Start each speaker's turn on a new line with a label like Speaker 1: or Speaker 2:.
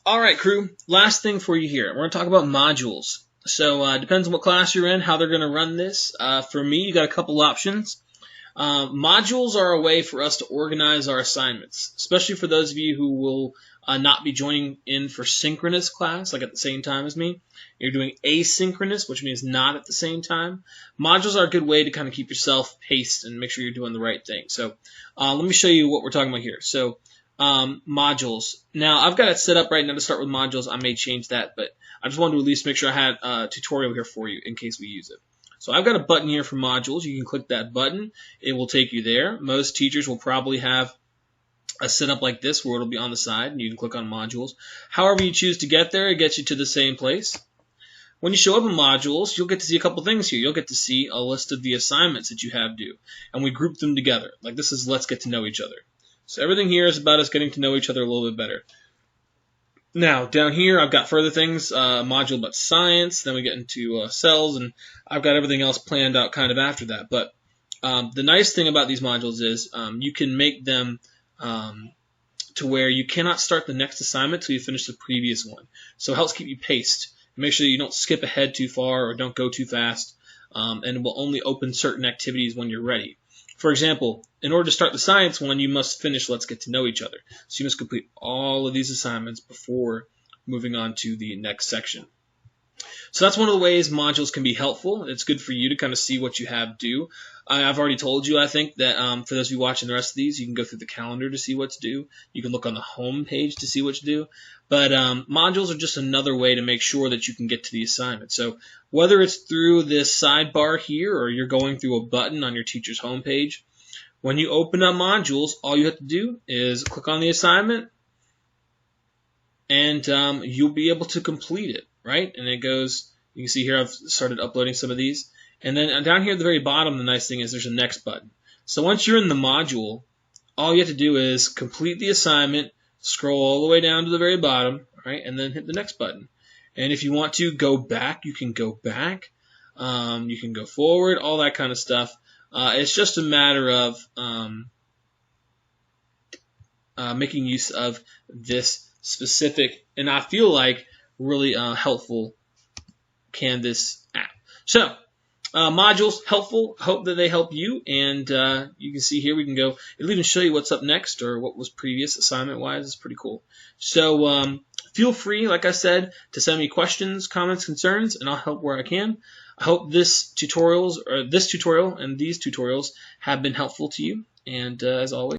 Speaker 1: All right, crew. Last thing for you here. We're going to talk about modules. So it depends on what class you're in, how they're going to run this. For me, you got a couple options. Modules are a way for us to organize our assignments, especially for those of you who will not be joining in for synchronous class, like at the same time as me. You're doing asynchronous, which means not at the same time. Modules are a good way to kind of keep yourself paced and make sure you're doing the right thing. So let me show you what we're talking about here. So modules. Now, I've got it set up right now to start with modules. I may change that, but I just wanted to at least make sure I had a tutorial here for you in case we use it. So I've got a button here for modules. You can click that button. It will take you there. Most teachers will probably have a setup like this where it'll be on the side and you can click on modules. However you choose to get there, it gets you to the same place. When you show up in modules, you'll get to see a couple things here. You'll get to see a list of the assignments that you have due. And we group them together. Like this is Let's Get to Know Each Other. So everything here is about us getting to know each other a little bit better. Now, down here, I've got further things, module about science, then we get into cells, and I've got everything else planned out kind of after that. But the nice thing about these modules is you can make them to where you cannot start the next assignment till you finish the previous one. So it helps keep you paced. Make sure that you don't skip ahead too far or don't go too fast, and it will only open certain activities when you're ready. For example, in order to start the science one, you must finish Let's Get to Know Each Other. So you must complete all of these assignments before moving on to the next section. So that's one of the ways modules can be helpful. It's good for you to kind of see what you have due. I've already told you, I think, that for those of you watching the rest of these, you can go through the calendar to see what's due. You can look on the home page to see what's due. But modules are just another way to make sure that you can get to the assignment. So whether it's through this sidebar here or you're going through a button on your teacher's home page, when you open up modules, all you have to do is click on the assignment and you'll be able to complete it, right? And it goes, you can see here I've started uploading some of these. And then down here at the very bottom, the nice thing is there's a next button. So once you're in the module, all you have to do is complete the assignment, scroll all the way down to the very bottom, right, and then hit the next button. And if you want to go back, you can go back. You can go forward, all that kind of stuff. It's just a matter of making use of this specific, and I feel like really helpful Canvas app. So modules, helpful. Hope that they help you. And you can see here we can go. It'll even show you what's up next or what was previous assignment-wise. It's pretty cool. So feel free, like I said, to send me questions, comments, concerns, and I'll help where I can. I hope this tutorial and these tutorials have been helpful to you. And as always,